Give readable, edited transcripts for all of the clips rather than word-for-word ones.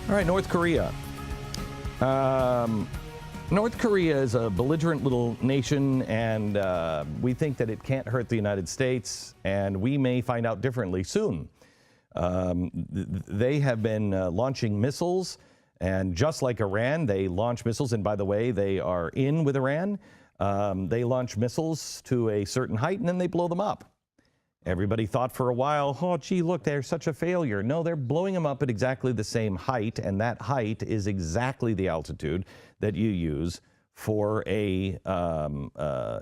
All right, North Korea. North Korea is a belligerent little nation, and we think that it can't hurt the United States, and we may find out differently soon. They have been launching missiles, and just like Iran, they launch missiles, and by the way, they are in with Iran. They launch missiles to a certain height, and then they blow them up. Everybody thought for a while, oh, gee, look, they're such a failure. No, they're blowing them up at exactly the same height, and that height is exactly the altitude that you use for a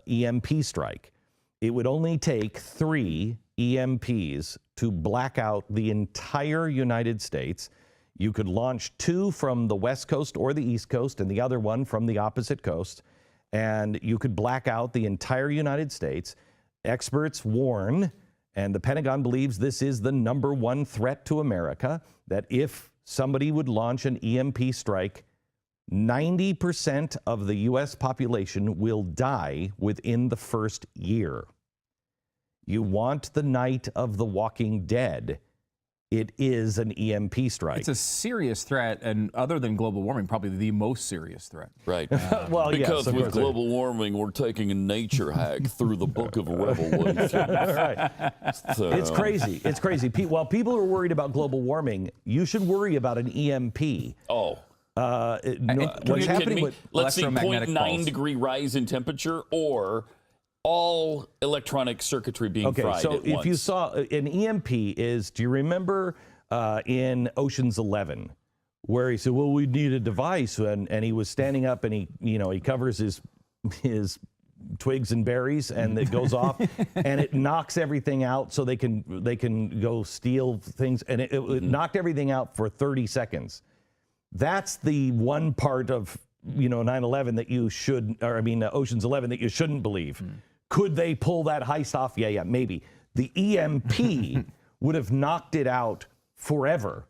EMP strike. It would only take 3 EMPs to black out the entire United States. You could launch 2 from the West Coast or the East Coast and the other one from the opposite coast, and you could black out the entire United States. Experts warn, and the Pentagon believes this is the #1 threat to America, that if somebody would launch an EMP strike, 90% of the U.S. population will die within the first year. You want the night of the Walking Dead. It is an EMP strike. It's a serious threat, and other than global warming, probably the most serious threat. Right. Well, because yes, with global warming, we're taking a nature hack through the book of Revelation. Right. So. It's crazy. It's crazy. While people are worried about global warming, you should worry about an EMP. Oh. What's happening with let's see, electromagnetic 0.9 pulse. degree rise in temperature, or all electronic circuitry being fried so at if once. you saw an EMP is, do you remember in Ocean's 11 where he said, well, we need a device, and he was standing up and he covers his twigs and berries, and it goes off and it knocks everything out so they can go steal things, and it knocked everything out for 30 seconds. That's the one part of 9/11 that you should, Ocean's 11 that you shouldn't believe. Could they pull that heist off? Yeah, maybe. The EMP would have knocked it out forever.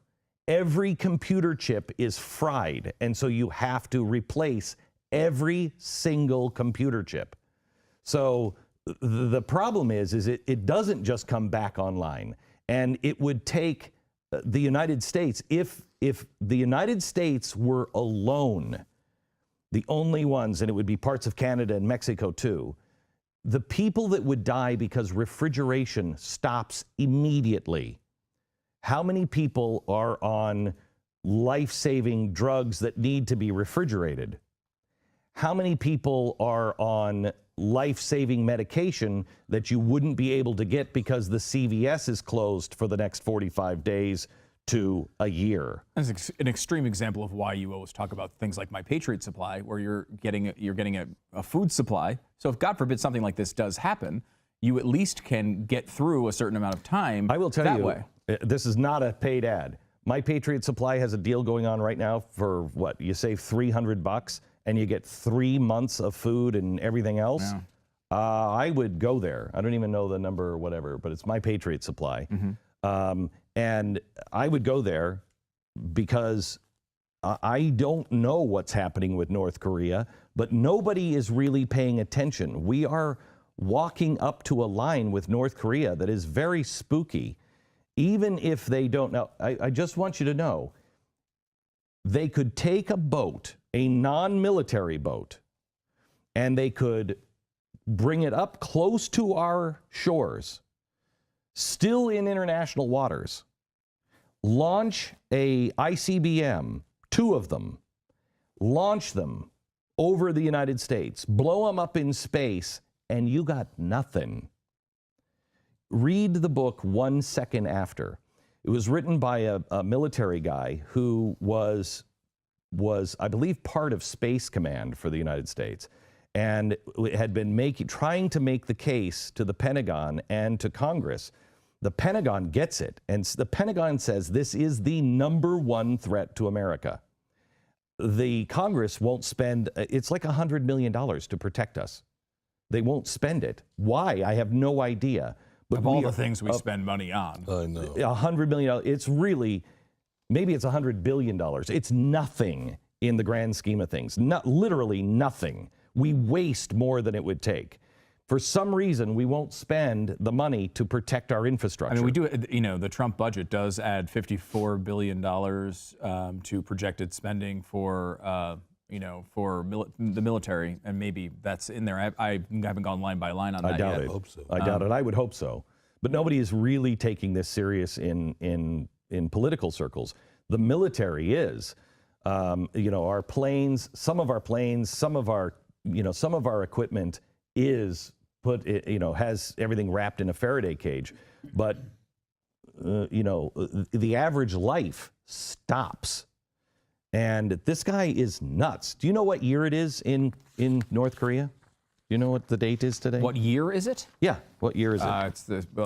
Every computer chip is fried, and so you have to replace every single computer chip. So the problem is it doesn't just come back online, and it would take the United States, if the United States were alone, the only ones, and it would be parts of Canada and Mexico too, the people that would die because refrigeration stops immediately. How many people are on life-saving drugs that need to be refrigerated? How many people are on life-saving medication that you wouldn't be able to get because the CVS is closed for the next 45 days to a year? That's an extreme example of why you always talk about things like My Patriot Supply, where you're getting a food supply. So if, God forbid, something like this does happen, you at least can get through a certain amount of time. I will tell that you, way. This is not a paid ad. My Patriot Supply has a deal going on right now for what? You save $300 and you get 3 months of food and everything else. Yeah. I would go there. I don't even know the number or whatever, but it's My Patriot Supply. And I would go there because I don't know what's happening with North Korea, but nobody is really paying attention. We are walking up to a line with North Korea that is very spooky. Even if they don't know, I just want you to know, they could take a boat, a non-military boat, and they could bring it up close to our shores, still in international waters, launch a ICBM, 2 of them, launch them over the United States, blow them up in space, and you got nothing. Read the book 1 Second After. It was written by a military guy who was, I believe, part of Space Command for the United States, and had been trying to make the case to the Pentagon and to Congress. The Pentagon gets it, and the Pentagon says this is the #1 threat to America. The Congress won't spend, it's like $100 million to protect us. They won't spend it. Why? I have no idea. But Of all the things we spend money on. I know. $100 million, it's really, maybe it's $100 billion. It's nothing in the grand scheme of things. Literally nothing. We waste more than it would take. For some reason, we won't spend the money to protect our infrastructure. I mean, we do, you know, the Trump budget does add $54 billion to projected spending for, you know, for the military, and maybe that's in there. I haven't gone line by line on that yet. I doubt it. hope so. I doubt it. I would hope so. But nobody is really taking this serious in political circles. The military is. You know, our planes, some of our planes, some of our equipment is has everything wrapped in a Faraday cage. But, you know, the average life stops. And this guy is nuts. Do you know what year it is in North Korea? Do you know what the date is today? What year is it? Yeah, what year is it? It's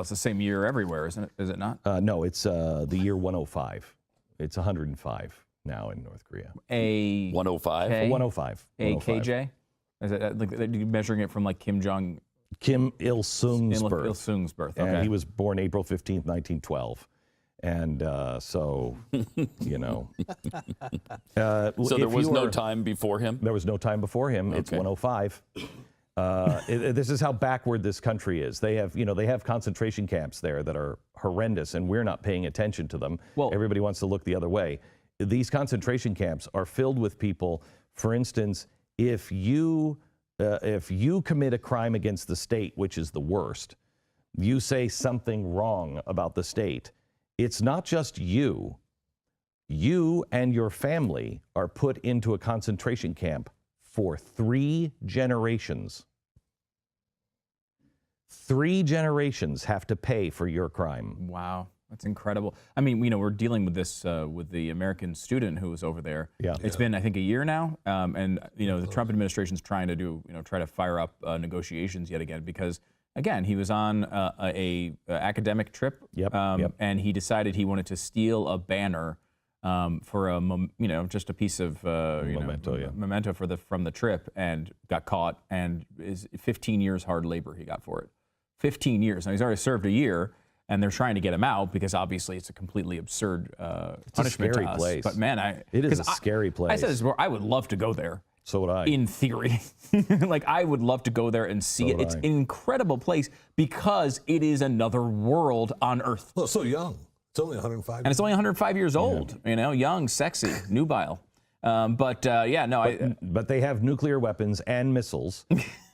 the same year everywhere, isn't it? Is it not? No, it's the year 105. It's 105 now in North Korea. A 105. K? 105. A 105. KJ? Is it like they're measuring it from like Kim Il Sung's birth. Il Sung's birth. Okay. And he was born April 15th, 1912. And so, you know. So there was no time before him? There was no time before him. It's 105. This is how backward this country is. They have concentration camps there that are horrendous, and we're not paying attention to them. Well, everybody wants to look the other way. These concentration camps are filled with people. For instance, if you commit a crime against the state, which is the worst, you say something wrong about the state, it's not just you. You and your family are put into a concentration camp for 3 generations. 3 generations have to pay for your crime. Wow, that's incredible. I mean, you know, we're dealing with this with the American student who was over there. Yeah. It's been, I think, a year now, and you know, the Trump administration's trying to try to fire up negotiations yet again because, again, he was on a academic trip. Yep. And he decided he wanted to steal a banner for just a piece of memento from the trip, and got caught, and is 15 years hard labor he got for it. 15 years. Now he's already served a year, and they're trying to get him out because obviously it's a completely absurd punishment scary to us. place. But man, It is a scary place. I said this before, I would love to go there. So would I. In theory. Like, I would love to go there and see it. It's an incredible place because it is another world on Earth. Well, it's so young. It's only 105. And it's only 105 years old, you know, young, sexy, nubile. But they have nuclear weapons and missiles,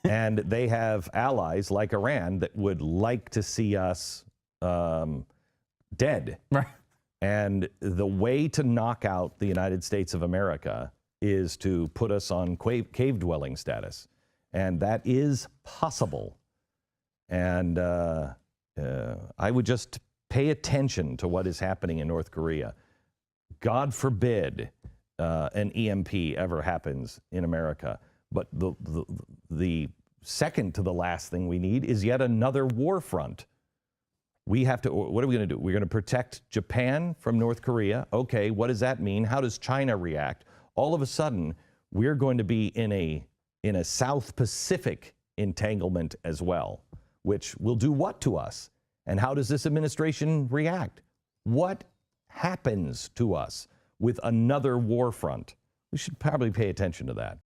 and they have allies like Iran that would like to see us dead. Right. And the way to knock out the United States of America is to put us on cave dwelling status. And that is possible. And I would just pay attention to what is happening in North Korea. God forbid an EMP ever happens in America. But the second to the last thing we need is yet another war front. We have to, what are we going to do? We're going to protect Japan from North Korea. Okay, what does that mean? How does China react? All of a sudden, we're going to be in a South Pacific entanglement as well, which will do what to us? And how does this administration react? What happens to us with another war front? We should probably pay attention to that.